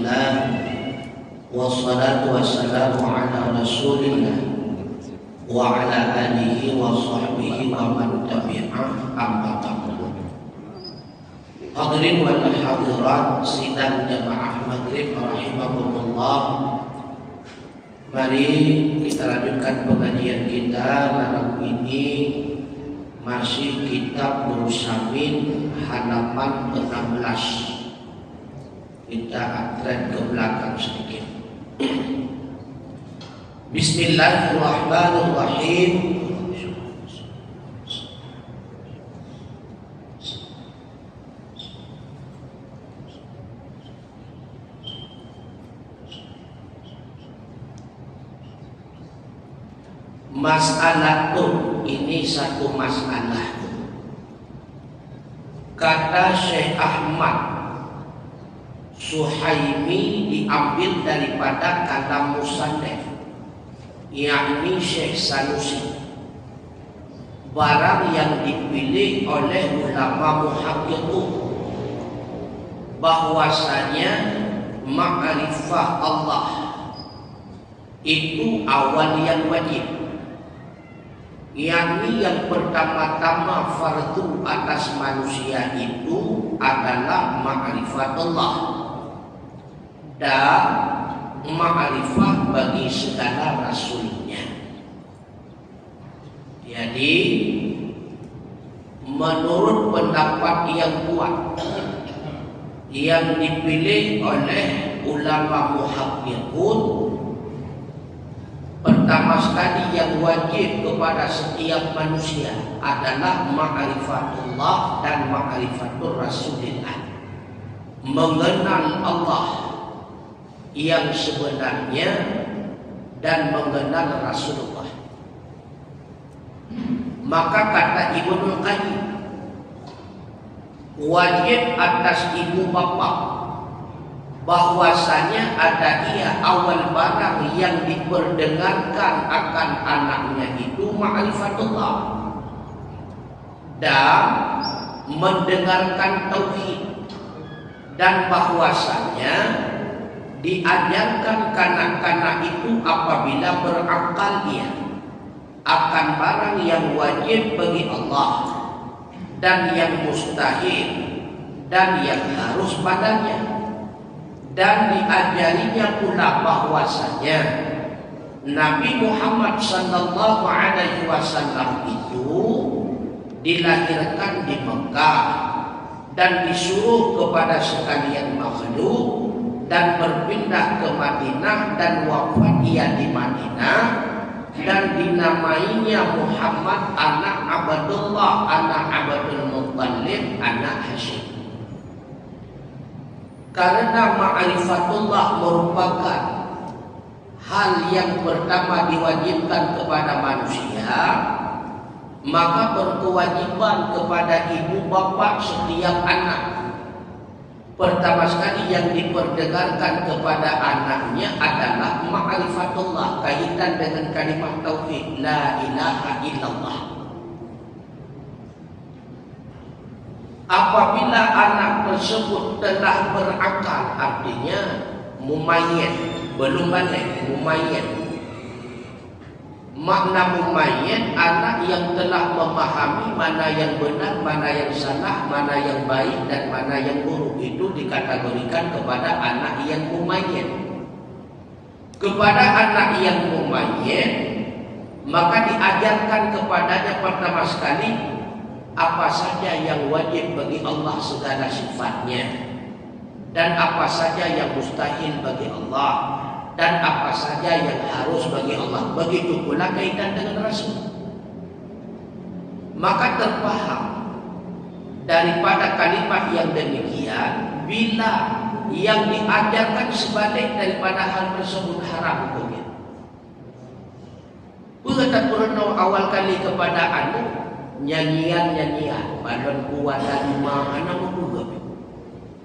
Alhamdulillah, wassalatu wassalamu ala rasulillah wa ala alihi wa sahbihi wa man tabi'ah, amma ba'du. Hadirin wal hadirat sidang jamaah maghrib rahimakumullah. Mari kita lanjutkan pengajian kita malam ini, masih kitab Nur Samin halaman 16. Kita atret ke belakang sedikit. Bismillahirrahmanirrahim. Masalah tuh, ini satu masalah. Kata Syekh Ahmad Suhaimi diambil daripada kalam musannaf, yakni Syekh Sanusi. Barang yang dipilih oleh ulama muhaqqiqun bahwasanya ma'rifah Allah itu awal yang wajib, yakni yang pertama-tama fardu atas manusia itu adalah ma'rifatullah dan ma'rifah bagi segala rasulnya. Jadi menurut pendapat yang kuat yang dipilih oleh ulama muhaqqiqun, pertama sekali yang wajib kepada setiap manusia adalah ma'rifatullah dan ma'rifatul rasulillah, mengenal Allah yang sebenarnya dan mengenal Rasulullah. Maka kata Ibnu Qayyim, wajib atas ibu bapa bahwasanya ada ia awal barang yang diperdengarkan akan anaknya itu ma'rifatullah dan mendengarkan tauhid, dan bahwasanya diajarkan kanak-kanak itu apabila berakal dia akan barang yang wajib bagi Allah dan yang mustahil dan yang harus padanya. Dan diajarinya pula bahwasanya Nabi Muhammad sallallahu alaihi wasallam itu dilahirkan di Mekah dan disuruh kepada sekalian makhluk dan berpindah ke Madinah dan wafat ia di Madinah, dan dinamainya Muhammad anak Abdullah, anak Abdul Muttalib, anak Hashim. Karena ma'rifatullah merupakan hal yang pertama diwajibkan kepada manusia, maka berkewajiban kepada ibu bapa setiap anak. Pertama sekali yang diperdengarkan kepada anaknya adalah ma'rifatullah, kaitan dengan kalimat tauhid la ilaha illallah. Apabila anak tersebut telah berakal, artinya mumayyiz, belum balik, mumayyiz. Makna mumayyiz, anak yang telah memahami mana yang benar, mana yang salah, mana yang baik dan mana yang buruk, itu dikategorikan kepada anak yang mumayyiz. Kepada anak yang mumayyiz, maka diajarkan kepadanya pertama sekali apa saja yang wajib bagi Allah segala sifatnya, dan apa saja yang mustahil bagi Allah, dan apa saja yang harus bagi Allah. Begitu pula kaitan dengan Rasul. Maka terpaham daripada kalimat yang demikian bila yang diajarkan sebalik daripada hal tersebut haram hukumnya. Berkata purno awal kali kepada anu nyanyian-nyanyian balon kuat dan mana juga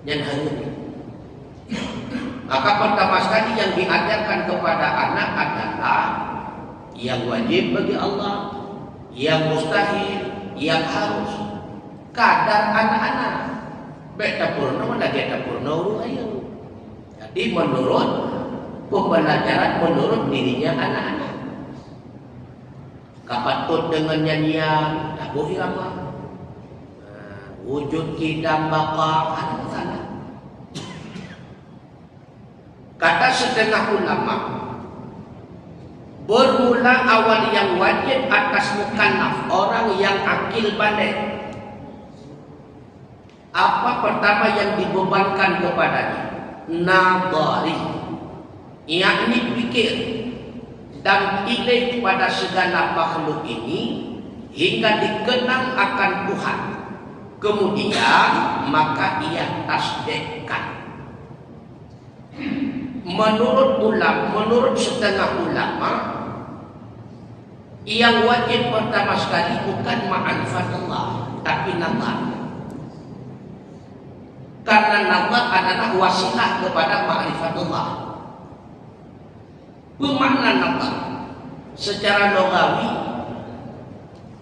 yang hari. Maka pertama sekali yang diajarkan kepada anak adalah yang wajib bagi Allah, yang mustahil, yang harus. Kadar anak-anak baik dapurna mana dia dapurna urung ayo. Jadi menurut pembelajaran menurut dirinya anak-anak. Kapatut dengan nyanyian, tak boleh irama. Wujud kita bakal ada ke sana. Kata setengah ulama, bermula awal yang wajib atas mukallaf, orang yang akil balik. Apa pertama yang dibebankan kepadanya? Nadhari, yakni pikir dan ilih pada segala makhluk ini hingga dikenal akan Tuhan. Kemudian maka ia tasdikkan. Menurut setengah ulama, yang wajib pertama sekali bukan ma'rifatullah, tapi nazar. Karena nazar adalah wasilah kepada ma'rifatullah. Bermakna nazar secara logawi,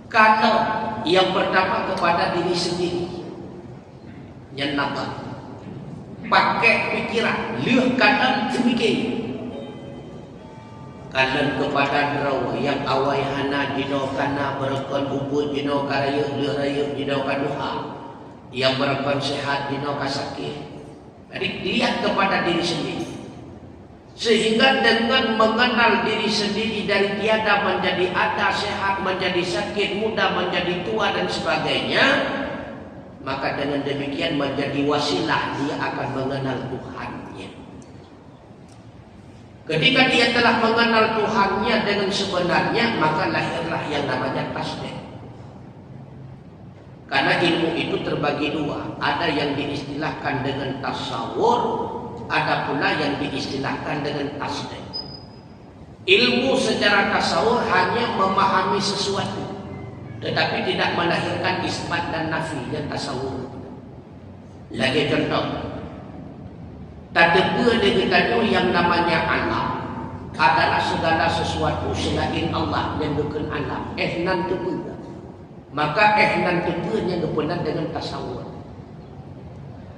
kalau yang pertama kepada diri sendiri, yang nazar pakai pikiran, lihat kanan terfikir. Kanan kepada draw yang awai hana dino kana berekon ubud dino karaya lihat raya dino kaduha, yang berekon sehat dino kasakit. Jadi lihat kepada diri sendiri. Sehingga dengan mengenal diri sendiri dari tiada menjadi ada, sehat menjadi sakit, muda menjadi tua dan sebagainya, maka dengan demikian menjadi wasilah dia akan mengenal Tuhannya. Ketika dia telah mengenal Tuhannya dengan sebenarnya, maka lahirlah yang namanya tasdik. Karena ilmu itu terbagi dua, ada yang diistilahkan dengan tasawur, ada pula yang diistilahkan dengan tasdik. Ilmu secara tasawur hanya memahami sesuatu, tetapi tidak melahirkan isbat dan nafi dan tasawur. Lagi contoh, tadabur dengan yang namanya alam adalah segala sesuatu selain Allah yang bukan alam. Ehnan tebu, maka ehnan tebu yang berkenaan dengan tasawur.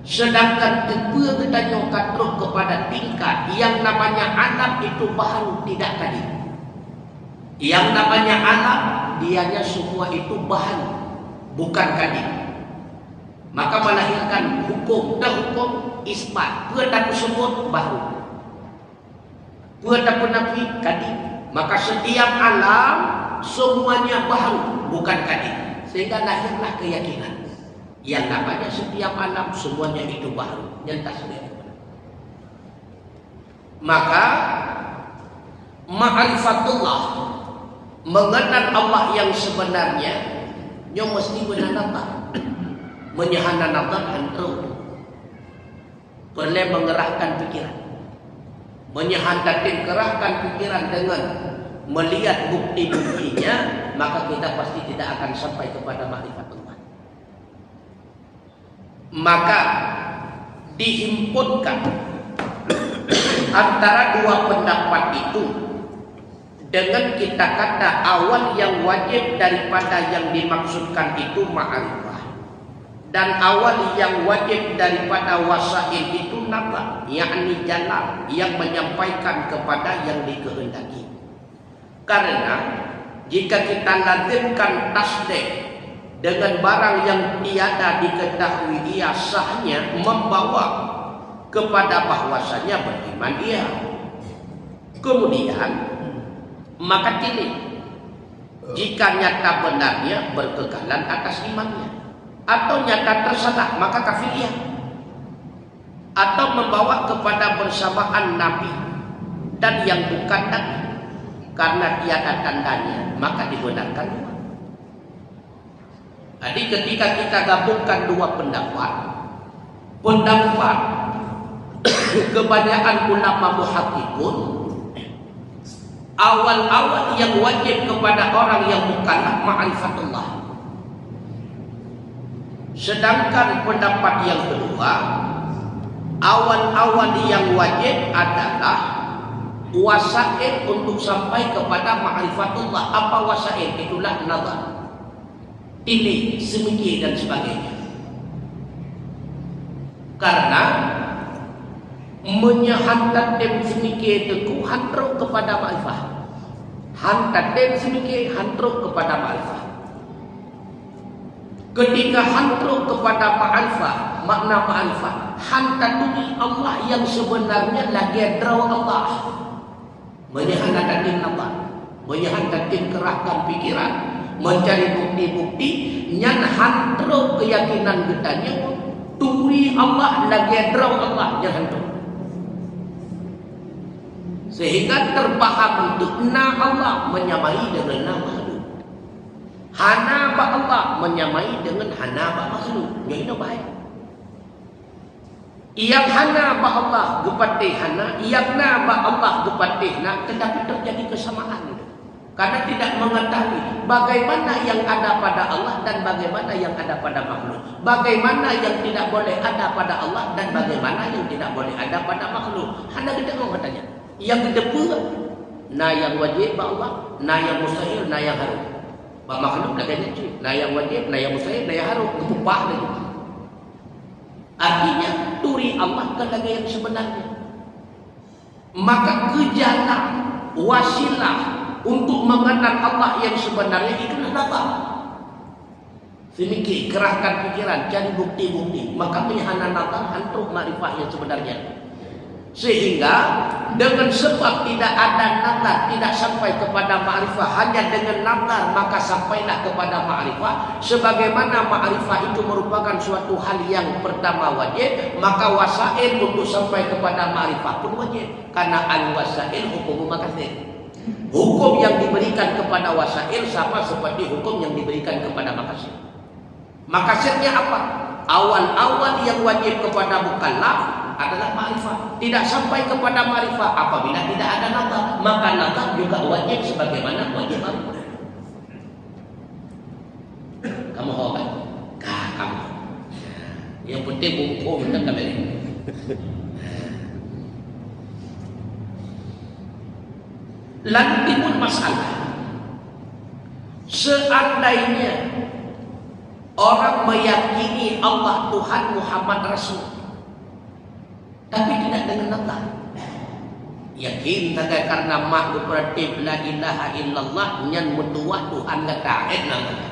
Sedangkan tebu kita nyokat terus kepada tingkat yang namanya alam itu bahan tidak tadi. Yang namanya alam dianya semua itu bahan, bukan kadim. Maka melahirkan hukum dan hukum isbat. Pada tersebut baru. Pada penafi kadim. Maka setiap alam semuanya baru, bukan kadim. Sehingga lahirlah keyakinan yang namanya setiap alam semuanya itu baru dan tasbih. Maka ma'rifatullah, mengenal Allah yang sebenarnya, yang mesti benar-benar menyahana nazar antara perlu mengerahkan pikiran, menyahandatin kerahkan pikiran dengan melihat bukti-buktinya, maka kita pasti tidak akan sampai kepada ma'rifatullah. Maka dihimpunkan antara dua pendapat itu dengan kita kata awal yang wajib daripada yang dimaksudkan itu ma'rifah, dan awal yang wajib daripada wasail itu nazar, yakni jalan yang menyampaikan kepada yang dikehendaki. Karena jika kita lazimkan tasdik dengan barang yang tiada diketahui ia sahnya, membawa kepada bahwasanya beriman ia. Kemudian maka kini jika nyata benarnya berkekalan atas imannya, atau nyata tersalah maka kafir ia, atau membawa kepada bersamaan nabi dan yang bukan nabi karena tiada tandanya, maka dibenarkan dua. Jadi ketika kita gabungkan dua pendapat kebanyakan ulama muhakkikun, awal-awal yang wajib kepada orang yang bukanlah ma'rifatullah. Sedangkan pendapat yang kedua, awal-awal yang wajib adalah wasail untuk sampai kepada ma'rifatullah. Apa wasail? Itulah nazar, ini semikir dan sebagainya. Karena menyahantat dem semikir teku hantruk kepada ma'rifah. Hantat dem semikir hantruk kepada ma'rifah. Ketika hantruk kepada ma'rifah, makna ma'rifah, hantat duri Allah yang sebenarnya lagi draw Allah. Menyahantat dem Allah, menyahantat dem kerahkan pikiran, mencari bukti-bukti, nyan hantruk keyakinan getanya, duri Allah lagi draw Allah yang hantruk. Sehingga terpaham untuk na Allah menyamai dengan nama makhluk. Hana ba Allah menyamai dengan hana ba makhluk. Yang itu baik. Yang hana ba Allah gepatih hana, yang na ba Allah gepatih na, tetapi terjadi kesamaan. Karena tidak mengetahui bagaimana yang ada pada Allah dan bagaimana yang ada pada makhluk. Bagaimana yang tidak boleh ada pada Allah dan bagaimana yang tidak boleh ada pada makhluk. Hana kita mau katanya. Yang kedua, na yang wajib ba Allah, na yang mustahil, na yang haram. Ba makhluk katanya cuy, na yang wajib, na yang mustahil, na yang haram, kepupah lagi. Artinya turi Allah kan lagi yang sebenarnya. Maka kejalan wasilah untuk mengenal Allah yang sebenarnya itu nazar. Semikir kerahkan pikiran, cari bukti-bukti, maka menyahana nazar hantuk makrifah yang sebenarnya. Sehingga dengan sebab tidak ada nazar, tidak sampai kepada ma'rifah, hanya dengan nazar maka sampailah kepada ma'rifah. Sebagaimana ma'rifah itu merupakan suatu hal yang pertama wajib, maka wasail untuk sampai kepada ma'rifah pun wajib. Karena al-wasail hukum makasid. Hukum yang diberikan kepada wasail sama seperti hukum yang diberikan kepada makasid. Makasidnya apa? Awal-awal yang wajib kepada mukallaf adalah ma'rifah. Tidak sampai kepada ma'rifah apabila tidak ada nazar, maka nazar juga wajib sebagaimana wajib ma'rifah. Kamu hormat? Kamu. Yang penting hukum kita kembali. Lalu timbul masalah. Seandainya orang meyakini Allah Tuhan, Muhammad Rasul, tapi tidak dengan nazar. Yakin tak karena mak operatif la ilaha illallah nyan mutuah Tuhan kata namanya.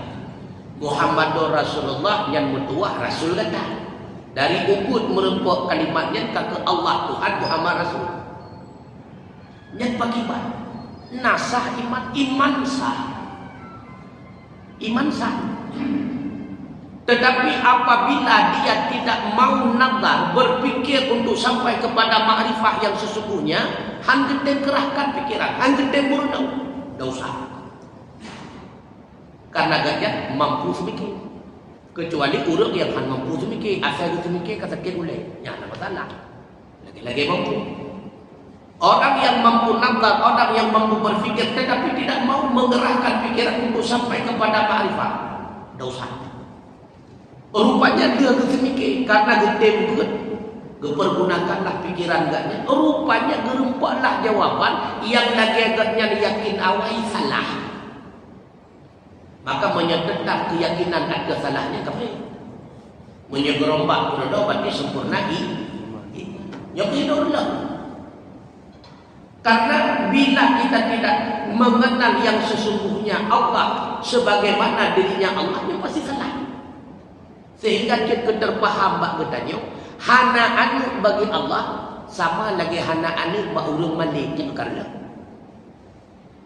Muhammadur Rasulullah nyan mutuah Rasul kata. Dari ukut merempuk kalimatnya ke Allah Tuhan Muhammad Rasul. Nyan pakibat. Nasah iman sah. Iman sah. Tetapi apabila dia tidak mau nazar, berpikir untuk sampai kepada ma'rifah yang sesungguhnya, hanggetem kerahkan pikiran, hanggetem murno, tidak usah. Karena gajah mampu semikir. Kecuali urut yang mampu semikir, asal semikir kata boleh, ya ada masalah. Lagi-lagi mampu. Orang yang mampu nazar, orang yang mampu berpikir, tetapi tidak mau mengerahkan pikiran untuk sampai kepada ma'rifah, tidak usah. Rupanya dia kesemikir karena getem good. Gepergunakanlah pikiran gaknya. Rupanya gerempaklah jawaban yang lagi agaknya yakin awal salah. Maka menyetetap keyakinan ada salahnya kafir. Menyegerombak berdoa berarti sempurna yang tidurlah. Karena bila kita tidak mengenal yang sesungguhnya Allah sebagaimana dirinya Allah, dia pasti salah. Sehingga kita terpaham bak bertanya, hana anu bagi Allah sama lagi hana anu bak urung malik karena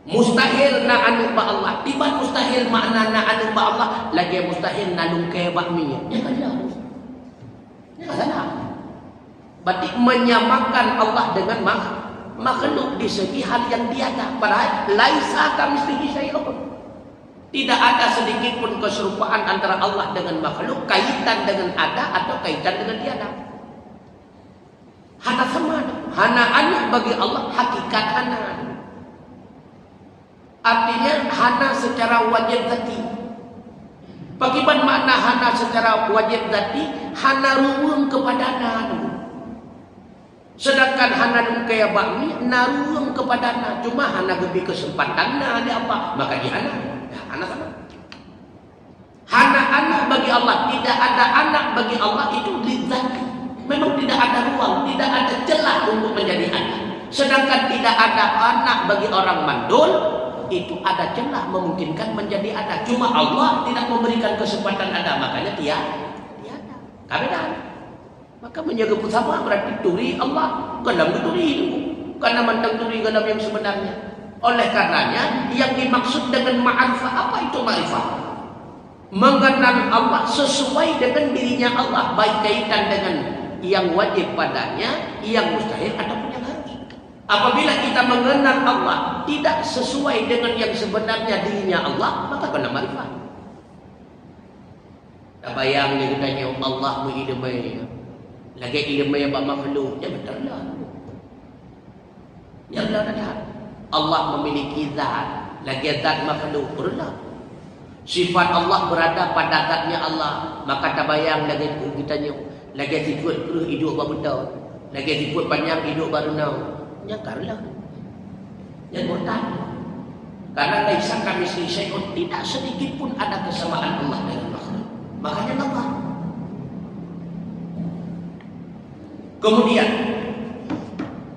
mustahil na anu bak Allah, tiba mustahil makna na anu bak Allah lagi mustahil nalung ke bak minyak. Ya kan ya salah. Berarti menyamakan Allah dengan makhluk di segi hal yang tiada, padahal laisa kamitslihi syai'un. Tidak ada sedikit pun keserupaan antara Allah dengan makhluk, kaitan dengan ada atau kaitan dengan tiada. Hana sama, hana anu bagi Allah hakikat hana. Artinya hana secara wajib zati. Bagaimana makna hana secara wajib zati? Hana ruwung kepada nanu. Sedangkan hana kaya bakmi naruwung kepada na. Cuma hana lebih kesempatan na ada apa? Maka di hana. Anak-anak. Hana anak bagi Allah, tidak ada anak bagi Allah itu lidzati. Memang tidak ada ruang, tidak ada celah anak untuk menjadi anak. Sedangkan tidak ada anak bagi orang mandul, itu ada celah memungkinkan menjadi anak. Cuma Allah tidak memberikan kesempatan ada, makanya tiada. Kabedaan. Maka menjaga bersama berarti turi Allah dalam turi itu. Karena mantang turi dalam yang sebenarnya. Oleh karenanya yang dimaksud dengan ma'rifah, apa itu ma'rifah? Mengenal Allah sesuai dengan dirinya Allah, baik kaitan dengan yang wajib padanya, yang mustahil ataupun yang harus. Apabila kita mengenal Allah tidak sesuai dengan yang sebenarnya dirinya Allah, maka kena ma'rifah. Tak bayang dia katanya Allah menghidupnya. Lagi hidupnya apa makhluk, dia betul lah. Ya Allah dah. Allah memiliki zat, lagi zat makhluk, betul lah. Sifat Allah berada pada zatnya Allah, maka tak bayang lagi kita tanya, lagi sifat terus hidup betul, lagi sifat panjang hidup baru nau, nyakarlah, yang murtad. Karena laisa kamitslihi syai'un, tidak sedikit pun ada kesamaan Allah dengan makhluk, makanya Allah. Kemudian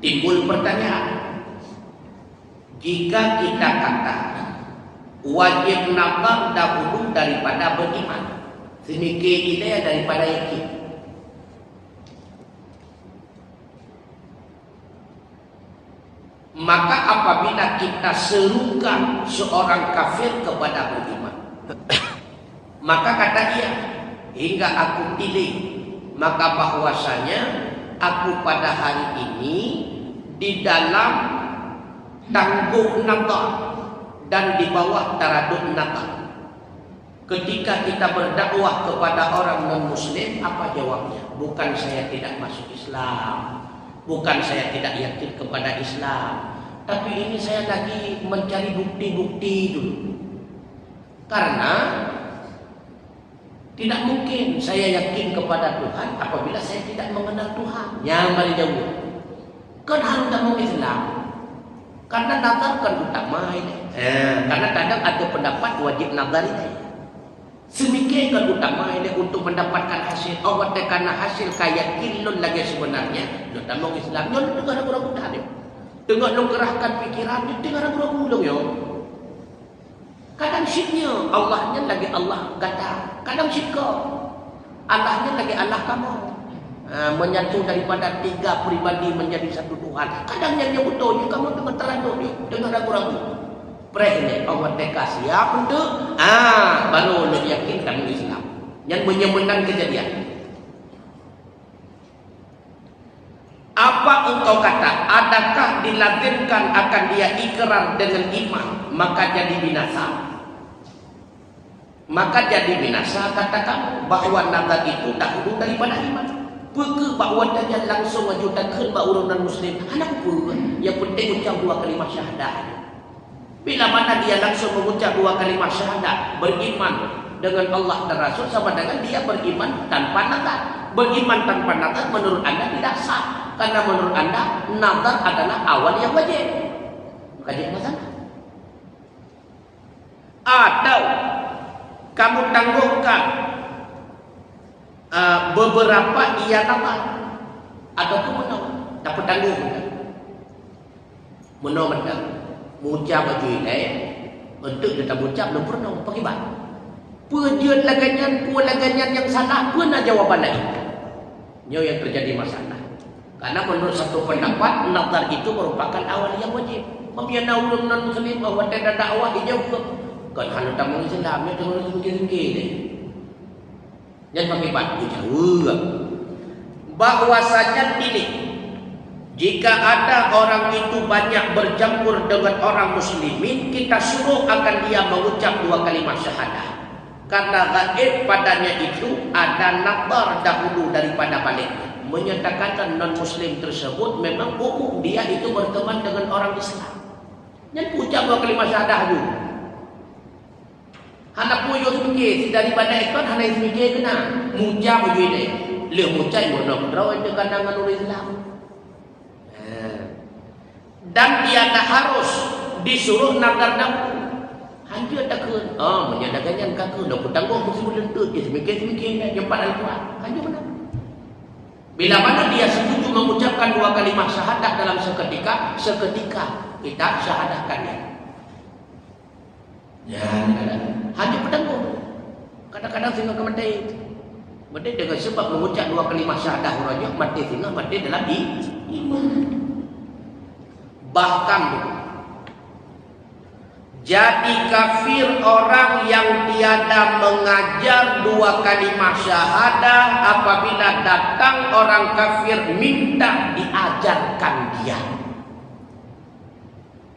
timbul pertanyaan, jika kita kata wajib nazar dahulu daripada beriman, sedikit kita daripada yakin, maka apabila kita serukan seorang kafir kepada beriman, maka kata dia, hingga aku pilih, maka bahwasanya aku pada hari ini di dalam tangguh nazar dan di bawah taradud nazar. Ketika kita berdakwah kepada orang non-muslim, apa jawabnya? Bukan saya tidak masuk Islam, bukan saya tidak yakin kepada Islam, tapi ini saya lagi mencari bukti-bukti dulu. Karena tidak mungkin saya yakin kepada Tuhan apabila saya tidak mengenal Tuhan. Yang paling jauh. Kan harus tak mau Islam. Karena nazar kan utama ini. Karena kadang ada pendapat wajib nazar ini. Semikian kan utama ini untuk mendapatkan hasil. Awak karena hasil kaya kilon lagi sebenarnya. Lu tak mau Islam. Lu tengah ragu-ragu dah dia. Tengah lu kerahkan pikiran. Lu tengah ragu-ragu dong ya. Kadang syirknya Allahnya lagi Allah kata, kadang syirka Allahnya lagi Allah kamu. Menyatu daripada tiga pribadi menjadi satu Tuhan. Kadang yang betul kamu dengan terlalu dengan ragu-ragu. Prehne Allah deka siap untuk baru lu yakin kamu Islam. Yang menyembuhkan kejadian. Apa engkau kata? Adakah dilazimkan akan dia ikrar dengan iman maka jadi binasa? Maka jadi binasa kata kamu bahwa nazar itu dahulu daripada iman. Peke bahwa dia langsung wujudkan urunan muslim. Anak pun yang penting ucap dua kalimat syahadat. Bila mana dia langsung mengucap dua kalimat syahadat, beriman dengan Allah dan Rasul, sama dengan dia beriman tanpa nazar. Beriman tanpa nazar menurut anda tidak sah. Karena menurut anda nazar adalah awal yang wajib. Maka jadi masalah. Atau kamu tangguhkan beberapa iya nazar ataupun menolak. Dapat tangguh menolak. Mucap baju ini untuk kita mucap lu pernah pakai bat. Pujian laganyan yang salah pun ada jawaban lain. Ini yang terjadi masalah. Karena menurut satu pendapat nazar itu merupakan awal yang wajib. Membina ulun non muslim bahwa tidak dakwah dijawab. Kan kalau tamu Islam dia tengok sengke-sengke ni. Jangan pakai batu jauh. Bahwasanya ini, jika ada orang itu banyak bercampur dengan orang muslimin, kita suruh akan dia mengucap dua kalimat syahadah. Karena gaib padanya itu ada nazar dahulu daripada balik. Menyatakan non muslim tersebut memang umum dia itu berteman dengan orang Islam. Jangan ucap dua kalimat syahadah dulu. Anak puyo semikir daripada ikon hanya semikir kena muja baju ini. Leh muja yang benar draw itu kandangan orang Islam. Dan dia tak harus disuruh nazar dahulu. Hanya takkan. Menyatakan yang kakak nak bertanggung mesti berlentut dia semikir yang empat Al-Quran. Hanya benar. Bila mana dia setuju mengucap mengucapkan dua kalimat syahadat dalam seketika kita syahadahkan dia. Ya, hanya pedangku. Kadang-kadang singa ke mati. Mati dengan sebab mengucap dua kalimat syahadah huranya mati singa mati dalam iman. Bahkan jadi kafir orang yang tiada mengajar dua kalimat syahadah apabila datang orang kafir minta diajarkan dia.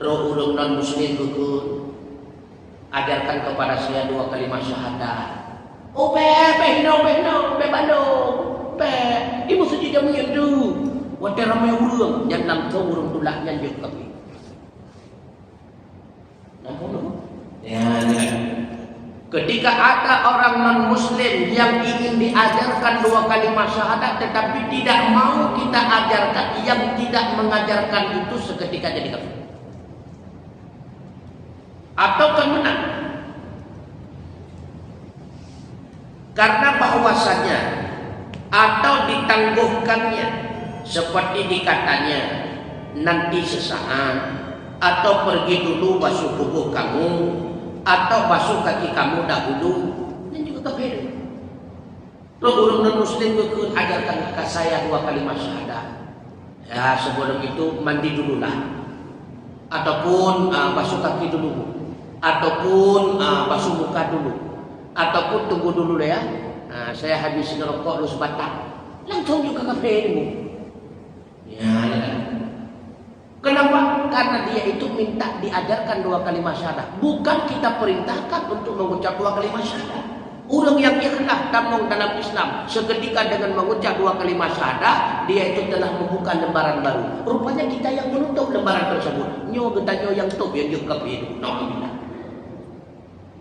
Roh urung non muslim gugur, ajarkan kepada saya dua kalimat syahadah. Oh no, ibu suci jamu yang tu. Wadah ramai urung, yang nam tahu urung tulah yang juk kami. Ya. Ketika ada orang non-muslim yang ingin diajarkan dua kalimat syahadat tetapi tidak mau kita ajarkan, yang tidak mengajarkan itu seketika jadi kafir. Atau kemenang. Karena bahwasanya atau ditangguhkannya seperti dikatanya nanti sesaat, atau pergi dulu basuh tubuh kamu, atau basuh kaki kamu dahulu, ini juga kafir. Lalu orang muslim itu ajarkan ke saya dua kalimat syahadat. Ya sebelum itu mandi dululah, ataupun basuh kaki dulu, ataupun basuh muka dulu, ataupun tunggu dulu ya. Saya habis ngerokok lu sebatang, langsung juga kafir. Ya. Kenapa? Karena dia itu minta diajarkan dua kalimat syahadat. Bukan kita perintahkan untuk mengucap dua kalimat syahadat. Orang yang ikhlas tamung dalam Islam seketika dengan mengucap dua kalimat syahadat, dia itu telah membuka lembaran baru. Rupanya kita yang menutup lembaran tersebut. Nyo getanyo yang tutup yang juga hidup. Alhamdulillah.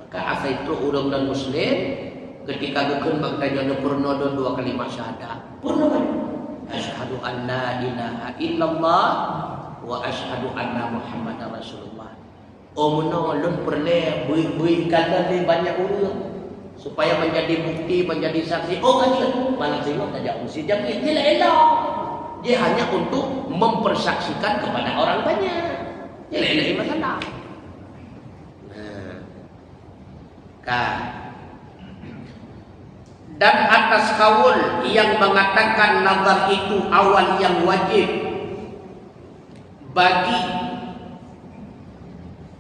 Maka asal itu orang dan muslim ketika gekun bagdanya purna dua kalimat syahadat. Purna. Asyhadu an la ilaha illallah wa asyhadu anna Muhammadar Rasulullah. Omno lun perle bui kata le banyak urang supaya menjadi bukti, menjadi saksi. Oh kan malah singok saja mesti jamin dia elok. Dia hanya untuk mempersaksikan kepada orang banyak. Dia elok masalah. Dan atas kaul yang mengatakan nazar itu awal yang wajib bagi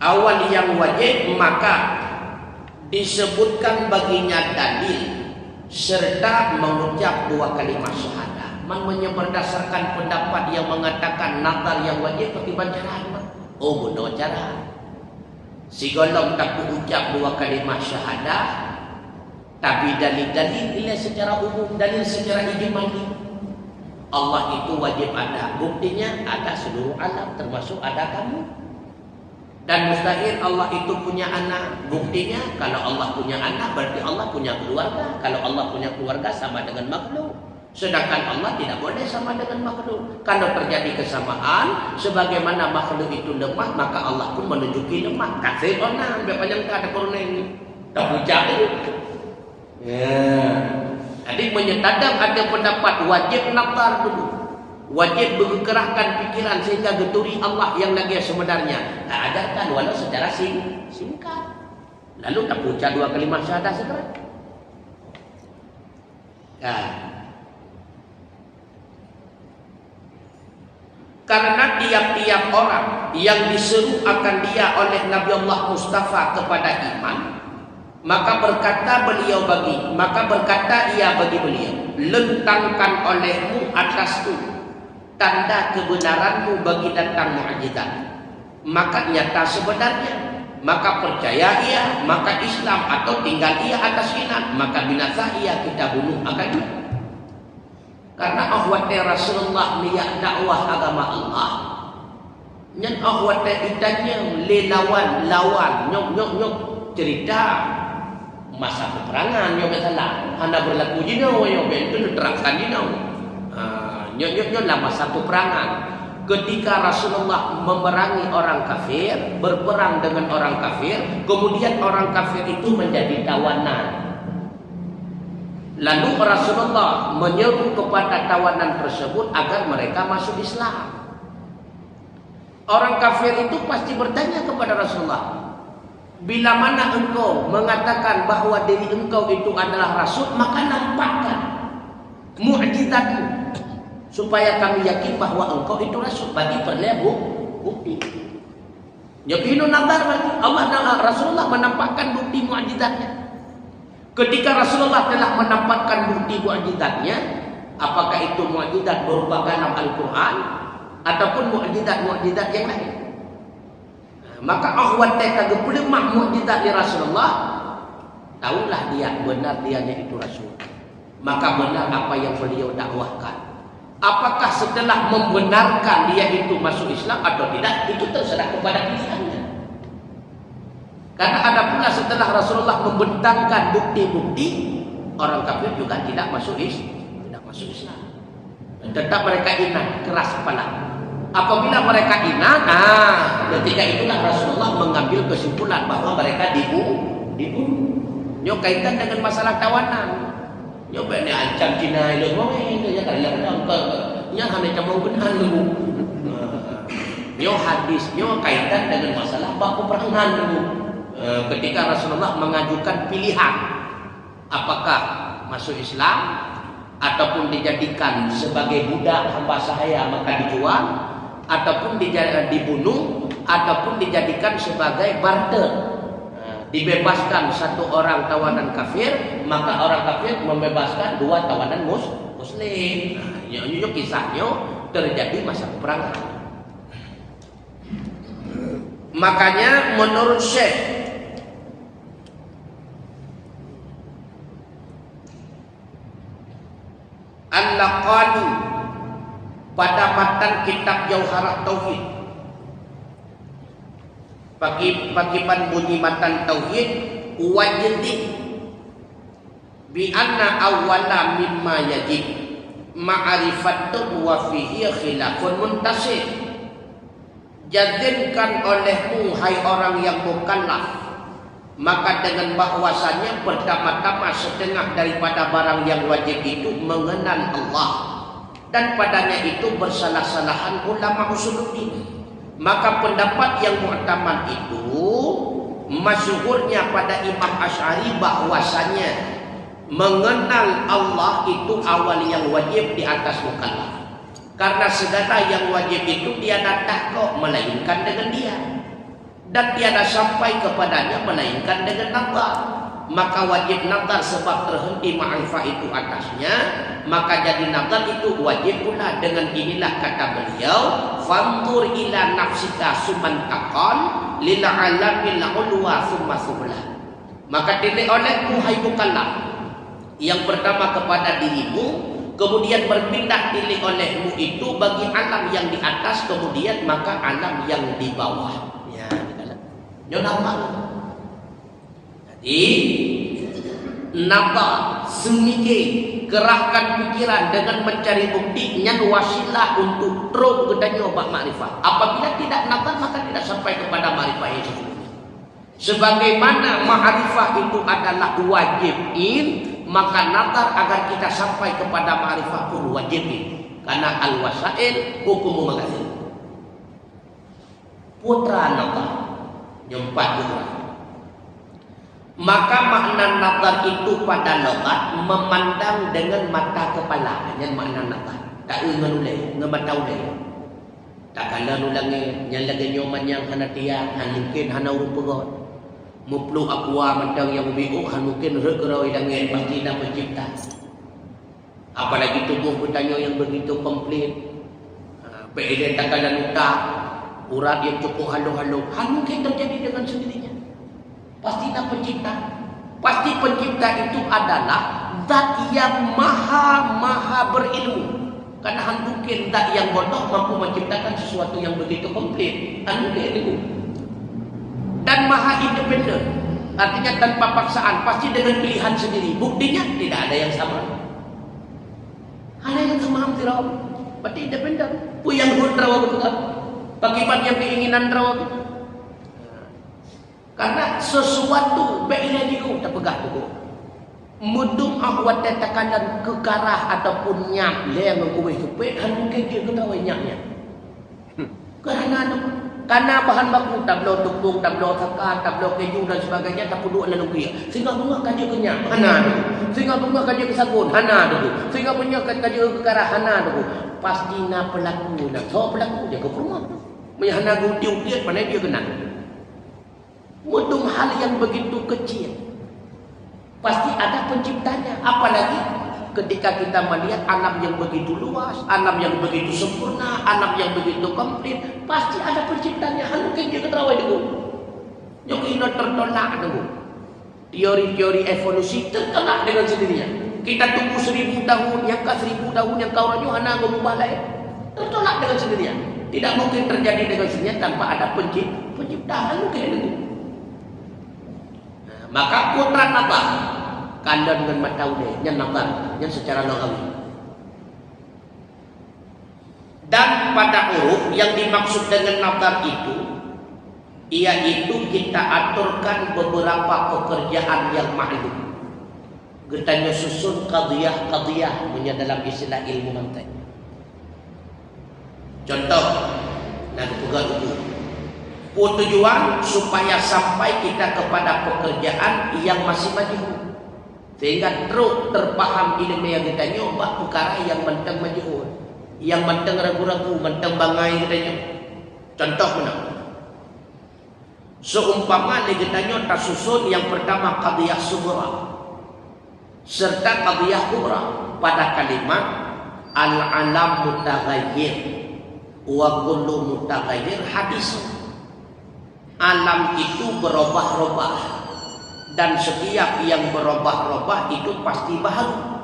awal yang wajib, maka disebutkan baginya dalil serta mengucap dua kalimat syahadah. Namanya berdasarkan pendapat yang mengatakan nazar yang wajib bagaimana cara? Oh bodoh cara. Si golong tak ucap dua kalimat syahadah, tapi dalil-dalil ini secara umum, dalil secara ijmali. Allah itu wajib ada. Buktinya ada seluruh alam termasuk ada kamu. Dan mustahil Allah itu punya anak. Buktinya kalau Allah punya anak berarti Allah punya keluarga. Kalau Allah punya keluarga sama dengan makhluk. Sedangkan Allah tidak boleh sama dengan makhluk. Kalau terjadi kesamaan, sebagaimana makhluk itu lemah, maka Allah pun menunjuki lemah. Kasih orang berapa yang ada corona ini. Tak hujah itu. Ya. Jadi menyetadam ada pendapat wajib nazar dulu, wajib berkerahkan pikiran sehingga geturi Allah yang lagi sebenarnya. Ajarkan walau secara singkat. Lalu tak ucap dua kalimat syahadat segera. Karena tiap-tiap orang yang diseru akan dia oleh Nabi Allah Mustafa kepada iman, maka berkata ia bagi beliau, lentangkan olehmu atasku tanda kebenaranmu bagi datang mukjizat. Maka nyata sebenarnya, maka percaya ia, maka Islam atau tinggal ia atas iman, maka binasa ia kita bunuh akan. Karena ahwate Rasulullah liyak dakwah agama Allah, nyen ahwate itanya lawan nyok cerita masa peperangan yang salah anda berlaku jinau yang itu diterangkan jinau nyok lah masa peperangan ketika Rasulullah memerangi orang kafir, berperang dengan orang kafir, kemudian orang kafir itu menjadi tawanan. Lalu Rasulullah menyeru kepada tawanan tersebut agar mereka masuk Islam. Orang kafir itu pasti bertanya kepada Rasulullah, bila mana engkau mengatakan bahwa diri engkau itu adalah rasul, maka nampakkan mukjizatmu supaya kami yakin bahwa engkau itu rasul. Bagi perlu bukti. Yakinu nazar berarti Rasulullah menampakkan bukti mukjizatnya. Ketika Rasulullah telah menampakkan bukti mukjizatnya, apakah itu mukjizat berupa kalam Al-Quran ataupun mukjizat yang lain, maka akhwat teka gepelemah mukjizat di Rasulullah, tahulah dia benar dianya itu Rasul. Maka benar apa yang beliau dakwahkan. Apakah setelah membenarkan dia itu masuk Islam atau tidak, itu terserah kepada pilihannya. Karena ada pula setelah Rasulullah membentangkan bukti-bukti, orang kafir juga tidak masuk Islam. Tetap mereka inat, keras kepala. Apabila mereka inat, ketika itulah Rasulullah mengambil kesimpulan bahwa mereka dibunuh. Nyo kaitan dengan masalah tawanan. Nyo ni ancam Cina itu ya kadang-kadang nya hanya cuma benar dulu. Nyo hadis nyo kaitan dengan masalah bab peperangan dulu. Ketika Rasulullah mengajukan pilihan apakah masuk Islam ataupun dijadikan sebagai budak hamba sahaya maka dijual, ataupun dibunuh, ataupun dijadikan sebagai barter. Dibebaskan satu orang tawanan kafir, maka orang kafir membebaskan dua tawanan muslim. Ini kisahnya terjadi masa peperangan. Makanya menurut Syekh Al-Laqani pada matan kitab Jauharat Tauhid, pakipan bunyi matan Tauhid, wajdi bi anna awwala mimma yajib ma'rifatun wa fihi khilafun muntasir. Jadikan olehmu hai orang yang mukallaf, maka dengan bahwasanya pertama-tama setengah daripada barang yang wajib itu mengenal Allah, dan padanya itu bersalah-salahan ulama usuluddin. Maka pendapat yang mu'tamad itu masyhurnya pada Imam Asy'ari bahwasanya mengenal Allah itu awal yang wajib di atas mukallaf. Karena segala yang wajib itu tiada takut melainkan dengan dia, dan tiada sampai kepadanya melainkan dengan nazar. Maka wajib nazar sebab terhenti ma'rifah itu atasnya, maka jadi nazar itu wajib pula. Dengan inilah kata beliau, fantur ila nafsika suman taqan lil alamil ulwa summa subla. Maka titik olehmu hai mukallaf, yang pertama kepada dirimu, kemudian berpindah diri olehmu itu bagi alam yang di atas, kemudian maka alam yang di bawah. Jadi napa semikir kerahkan pikiran dengan mencari bukti nya wasilah untuk terus kedanya bab makrifat. Apabila tidak napa maka tidak sampai kepada makrifat yang sesungguhnya. Sebagaimana makrifat itu adalah wajib maka nazar agar kita sampai kepada makrifat pun wajib. Karena al-wasail hukum magasin. Putra nazar empat juga. Maka makna nazar itu pada logat memandang dengan mata kepala. Yang makna nazar tak menulai, ngemata ulai. Tak kala nulangi yang lagi nyoman yang hana tiang, mungkin hana urupagot. Muplu aqua mandang yang biu, mungkin regroi dengan pasti dah pencipta. Apalagi tubuh bertanya yang begitu komplit. Peile tak kala nuta, urat yang cukup halus-halus, mungkin terjadi dengan sendirinya. Pasti tak pencipta. Pasti pencipta itu adalah zat yang maha berilmu. Karena mungkin zat yang bodoh mampu menciptakan sesuatu yang begitu komplit. Mungkin itu. Dan maha independen. Artinya tanpa paksaan, pasti dengan pilihan sendiri. Buktinya tidak ada yang sama. Ada yang sama tidak. Berarti independen. Puyang hudra betul. Bagaimana yang keinginan rawat. Karena sesuatu baiknya dia tak pegah tu. mudung awat tekanan kekarah ataupun nyap le mengkuih supek han mungkin dia ketawa nyapnya. Karena bahan baku tablo tepung, tablo sakar, tablo keju dan sebagainya tak perlu lalu dia. Sehingga bunga kaji kenyap, hana tu. Sehingga bunga kaji kesabun, hana tu. Sehingga bunga kaji kekarah, hana tu. Pasti na pelaku nak. So pelaku dia ke rumah. Menyahana gutiung dia, mana dia kena. Mudung hal yang begitu kecil. Pasti ada penciptanya. Apalagi ketika kita melihat alam yang begitu luas, alam yang begitu sempurna, alam yang begitu komplit, pasti ada penciptanya. Mungkin dia keterawai dulu. Yang ini tertolak dulu. Teori-teori evolusi tertolak dengan sendirinya. Kita tunggu 1000 tahun, yang ke 1000 tahun, yang kau raju hana gombalai, tertolak dengan sendirinya. Tidak mungkin terjadi dengan sendirinya tanpa ada penciptaan. Mungkin dulu. Maka putra nazar kandang dengan mataune yang nazar yang secara logawi. Dan pada uruf yang dimaksud dengan nazar itu yaitu kita aturkan beberapa pekerjaan yang maklum. Getanya susun qadiyah punya dalam istilah ilmu mantik. Contoh, nak pegang itu. Tujuan supaya sampai kita kepada pekerjaan yang masih maju, sehingga terus terpaham ilmu yang kita nyoba perkara yang mentang maju, yang mentang ragu-ragu, mentang bangai kita nyoba. Contoh mana? Seumpama kita nyoba susun yang pertama qadiyah sughra serta qadiyah kubra pada kalimat al-alam mutaghayyir wa kullu mutaghayyir hadis. Alam itu berubah-ubah dan setiap yang berubah-ubah itu pasti baharu.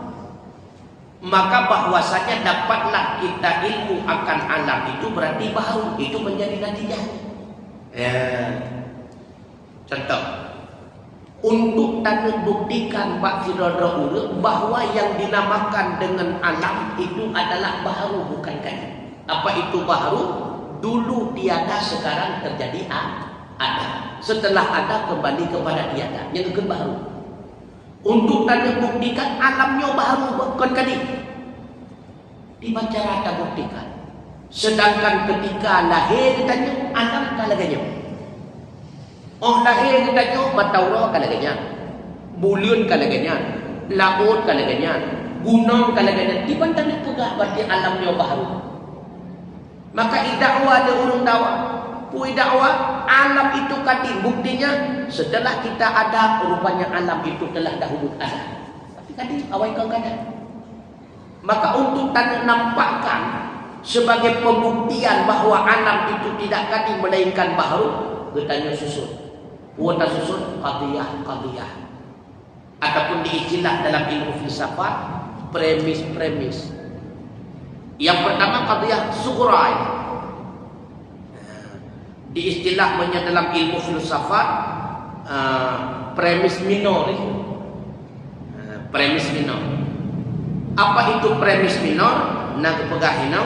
Maka bahwasanya dapatlah kita ilmu akan alam itu berarti baharu, itu menjadi natijah. Contoh, untuk tanda buktikan Pak Firodro bahwa yang dinamakan dengan alam itu adalah baharu, bukan kayu. Apa itu baharu? Dulu tiada, sekarang terjadi ada. Setelah ada kembali kepada tiada. Yang kedua baru. Untuk tanda buktikan alamnya baru bukan kali. Dibaca rata buktikan. Sedangkan ketika lahir katanya alam kalaganya. Oh lahir katanya mataura kalaganya. Bulan kalaganya. Laut kalaganya. Gunung kalaganya. Dibantang pegah berarti alamnya baru. Maka idakwa ada urung dakwah. Pui dakwah alam itu kadir. Buktinya setelah kita ada rupanya alam itu telah dahulu ada. Tapi kadir awal kau kada. Maka untuk tanda nampakkan sebagai pembuktian bahawa alam itu tidak kadir melainkan baharu, bertanya susun. Buat susun qadiyah. Ataupun diistilah dalam ilmu filsafat premis. Yang pertama qadiyah sughra. Di istilahnya dalam ilmu filsafat premis minor. Premis minor. Apa itu premis minor? Nak pegahinau.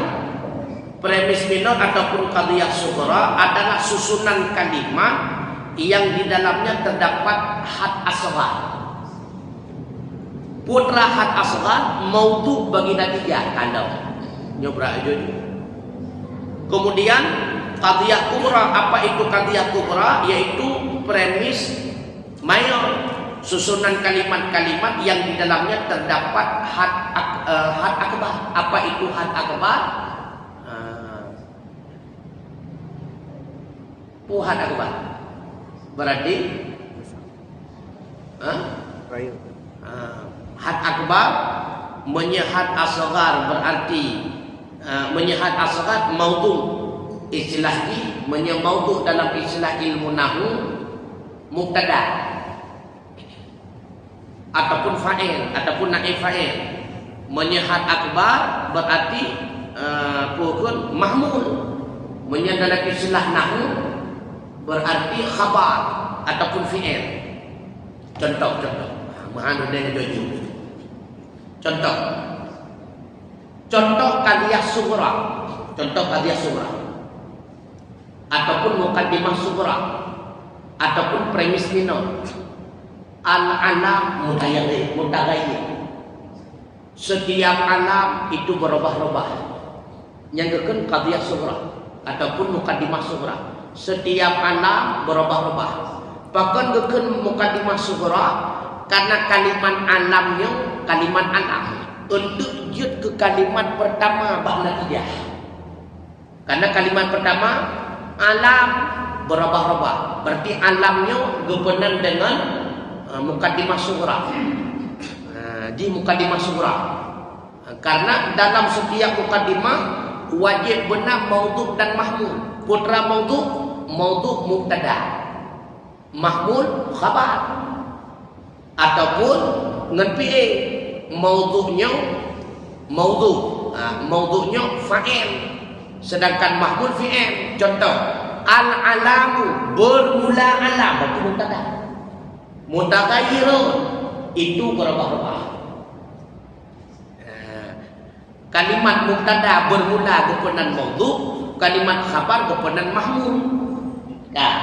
Premis minor ataupun qadiyah sughra adalah susunan kalimat yang di dalamnya terdapat had asghar. Putra had asghar mautu bagi natijah kandau. Nyobra aja. Kemudian qadiyah kubra, apa itu qadiyah kubra? Yaitu premis mayor, susunan kalimat-kalimat yang di dalamnya terdapat had akbar. Apa itu had akbar? Had akbar berarti had akbar menyehat asghar berarti menyehat asghar maudhu. Istilah ini menyemautu dalam istilah ilmu nahwu mubtada ataupun fa'il ataupun naib fa'il. Menyehat akbar berarti pukul mahmul. Dalam istilah nahwu berarti khabar ataupun fi'il. Contoh. Mahal dari tujuh. Contoh qadiyah sughra. Ataupun muqaddimah sughra ataupun premis minor. Al-alam mutaghayyir. Setiap alam itu berubah-ubah. Nyanggekeun qadhiyah sughra ataupun muqaddimah sughra. Setiap alam berubah-ubah. Bahkan gekeun muqaddimah sughra karena kalimat alamnya kalimat alam. Untuk jud ke kalimat pertama ba'da dia. Karena kalimat pertama alam berubah-ubah. Berarti alamnya gepenan dengan muqaddimah sughra. Di muqaddimah sughra. Karena dalam setiap muqaddimah wajib benar maudhu' dan mahmul. Putra maudhu' mubtada, mahmul khabar. Ataupun ngan PA maudhu'nya fa'il, sedangkan mahmul fi'il. Contoh, al-alamu bermula alam, berarti mubtada. Mutaghayyirun itu berubah-ubah. Kalimat mubtada bermula gepenan maudhu', kalimat khabar gepenan mahmul. Nah,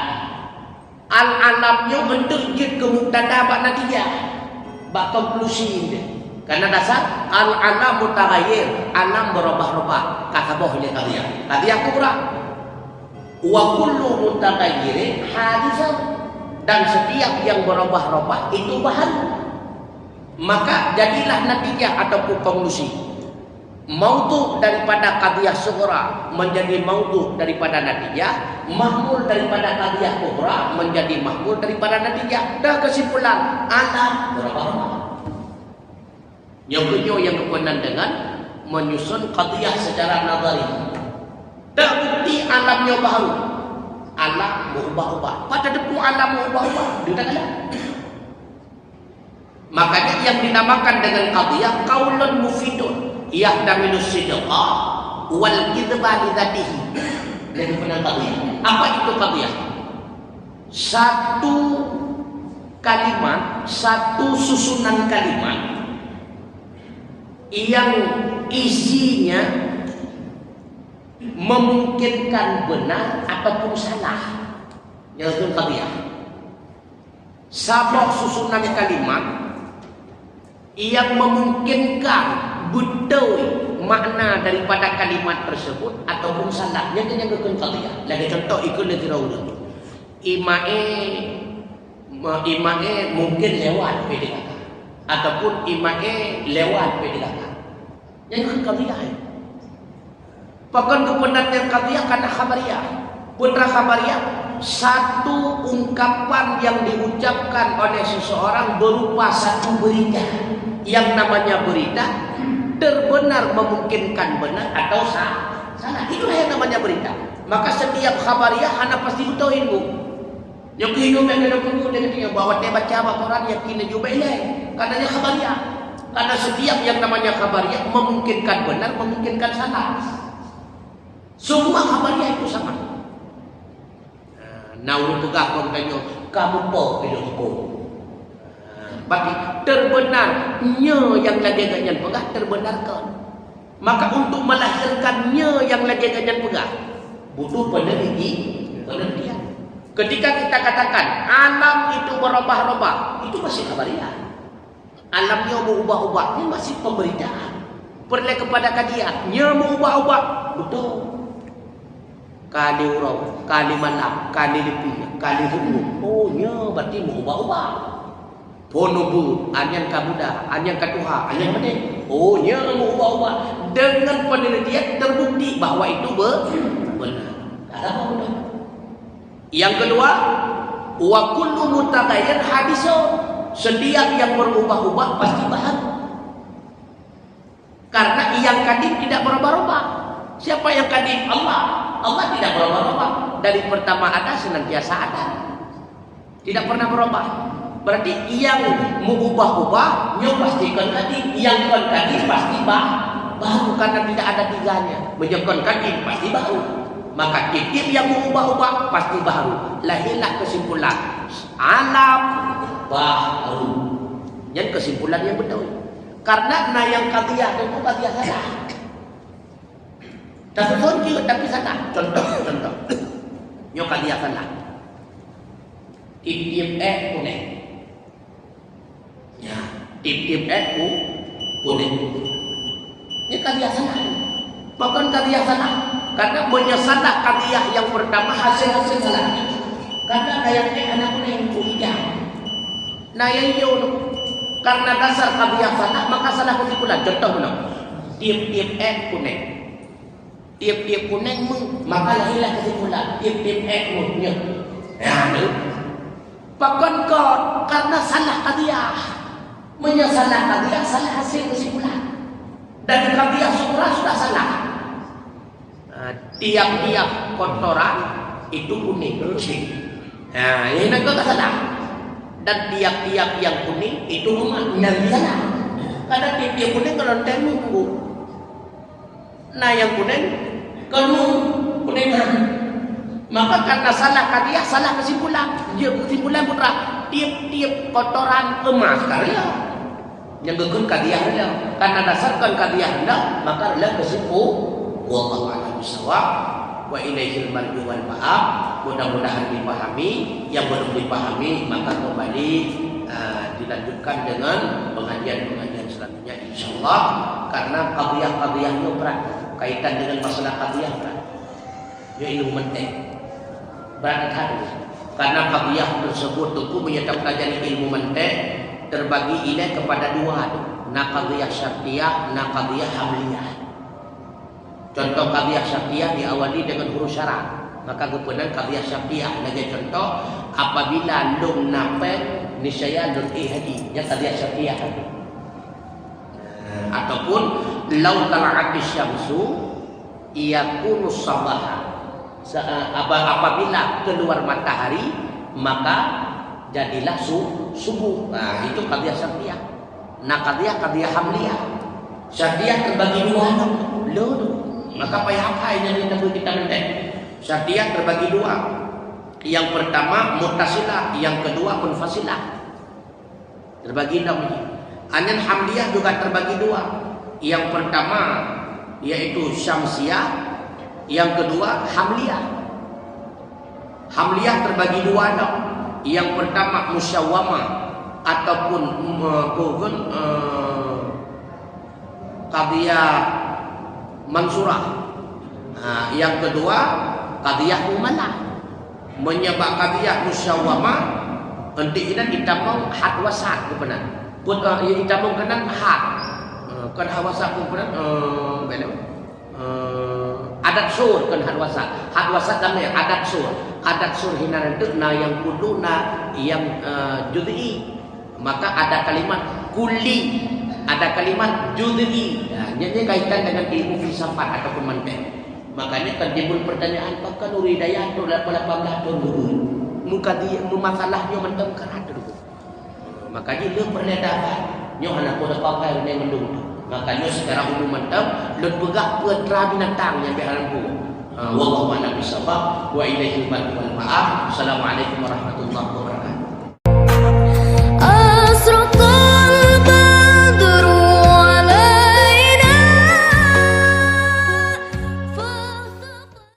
al-alamnya bentuk jid ke mubtada bak natijah, bak konklusi dia. Karena dasar al-alam mutaghayyir, alam berubah-ubah. Kata boh ini qadhiyah kubra. Wa kullu mutaghayyirin hadithun, dan setiap yang berubah-ubah itu baharu. Maka jadilah natijah ataupun konklusi. Maudhu' daripada qadhiyah sughra menjadi maudhu' daripada natijah, mahmul daripada qadhiyah kubra menjadi mahmul daripada natijah. Dah kesimpulan alam berubah-ubah. Yang kedua yang berkenaan dengan menyusun qadhiyah secara nazari. Dah bukti alamnya baru. Alam berubah-ubah. Pada depu alam berubah-ubah. Dia tak ada. Makanya yang dinamakan dengan qadhiyah qaulun mufidun. Yahdamilu sidqa wal kidba li dzatihi. Dari penang qadhiyah. Apa itu qadhiyah? Satu kalimat, satu susunan kalimat yang isinya memungkinkan benar ataupun salah. Yang itu qadhiyah. Sabok susunan kalimat yang memungkinkan betul makna daripada kalimat tersebut ataupun salah. Yang gekeun qadhiyah. Lagi contoh ikut lagi rawuh. Imae mungkin lewat PDKK ataupun imae lewat PDKK. Yang gekeun qadhiyah. Bahkan kebenarnya qadhiyah karena khabariyah. Putra khabariyah, satu ungkapan yang diucapkan oleh seseorang berupa satu berita. Yang namanya berita terbenar memungkinkan benar atau salah. Itulah yang namanya berita. Maka setiap khabariyah anda pasti betul ilmu. Yang kehidupan yang ada perlu dengan bahwa dia baca Al-Quran yakin juga ini. Katanya khabariyah. Karena setiap yang namanya khabariyah memungkinkan benar, memungkinkan salah. Semua khabariyah itu sama. Nauru pegah kau tanya, kamu po hidupku. Bagi terbenarnya yang lagi ganyan pegah terbenarkan. Maka untuk melahirkannya yang lagi ganyan pegah butuh penelitian. Ketika kita katakan alam itu berubah-ubah, itu masih khabariyah. Alamnya berubah-ubah, ini masih pemberitaan. Perlu kepada kajian, nya berubah-ubah, betul. Kali urau, kali malam, kali lebih, kali hukum. Oh, nya berarti berubah-ubah. Ponobu, anyan kabuda, anyan katuha, anyan mana? Oh, nya berubah-ubah. Dengan penelitian terbukti bahwa itu benar. Ada apa benar? Yang kedua, wa kullu mutaghayyir hadisun. Setiap yang berubah-ubah pasti baharu. Karena yang kadim tidak berubah-ubah. Siapa yang kadim? Allah. Allah tidak berubah-ubah. Dari pertama ada senantiasa ada. Tidak pernah berubah. Berarti yang mengubah-ubah yang pastikan kadim. Yang kan kadim pasti baru karena tidak ada tiganya. Menjadikan kadim pasti baru. Maka kadim yang mengubah-ubah pasti baru. Lahirlah kesimpulan alam baru. Yang kesimpulan yang betul. Karena yang qadhiyah itu qadhiyah salah. Tapi salah. Contoh. Yang qadhiyah salah. Kadim kuning. Tip-tip ku kuning. Ini kadiah salah. Bukan kadiah salah. Karena menyesalah kadiah yang pertama hasil-hasil salah. Karena yang anak kuning ku hijau. Nah yang hijau karena dasar kadiah salah maka salah kesimpulan. Contoh belum? Tip-tip kuning. Tip-tip kuning maka lahirlah kesimpulan. Tip-tip mu. Ya, bahkan karena salah kadiah. Menyesalah kadiah salah hasil kesimpulan. Dan kadiah sukra sudah salah. Tiap-tiap kotoran itu kuning. Nah, ini tak salah. Dan tiap-tiap yang kuning itu nanti salah. Karena tiap-tiap kuning kalau temu. Nah yang kuning kalau kuningan. Maka karena salah kadiah salah kesimpulan. Dia kesimpulan putra tiap-tiap kotoran emas karya. Yang gekun kadiah hendak. Karena dasarkan kadiah hendak maka adalah kesimpulan. Wallahu a'lam bishawab. Wa ilaihil marji wal ma'ab. Mudah-mudahan dipahami. Yang belum dipahami maka kembali dilanjutkan dengan pengajian-pengajian selanjutnya insyaallah. Karena qadiyah-qadiyahnya berat, kaitan dengan masalah qadiyah berat. Ya ilmu mentek berat hati. Karena qadiyah tersebut tentu menyebabkan jadi ilmu mentek terbagi ilaih kepada dua, na qadiyah syartiyah, na qadiyah hamliyah. Contoh qadiyah syartiyah diawali dengan huruf syarat, maka kemudian qadiyah syartiyah. Lagi contoh apabila lum nafek niscaya lum ihadi, ya qadiyah syartiyah. Ataupun lau tala'atis syamsu yakunu sabaha. Apabila keluar matahari maka jadilah subuh. Nah, itu qadiyah syartiyah. Nah, qadiyah hamliyah. Syartiyah terbagi dua. Maka payah apa yang kita mentek? Syartiyah terbagi dua. Yang pertama muttasilah, yang kedua munfasilah. Terbagi dua. Anan hamliyah juga terbagi dua. Yang pertama yaitu syamsiyah, yang kedua hamliyah. Hamliyah terbagi dua dong. Yang pertama musyawwamah ataupun qadiyah mansurah. Nah, yang kedua qadiyah mumalah. Menyebab qadiyah musyawwamah nanti kita ditambah had wasat kebenaran. Pun ditambah kenan had. Kan hawasa kebenaran adat sur kan hadwasa. Hadwasa namanya adat sur. Adat sur hina itu na yang kudu na yang juz'i. Maka ada kalimat kulli, ada kalimat juz'i. Nah, ini kaitan dengan ilmu filsafat ataupun mantek. Makanya kan timbul pertanyaan apakah nuridayah tu pada panggatun dulu. Muka dia masalahnya mendem kerat dulu. Makanya dia perledahan nyo anak pada pakai yang mendung. Makanya secara umum mendem le pegak putra binatang yang berhalanku. Wallahu a'lam bishawab wa ilaihil marji wal ma'ab. Assalamualaikum warahmatullahi wabarakatuh.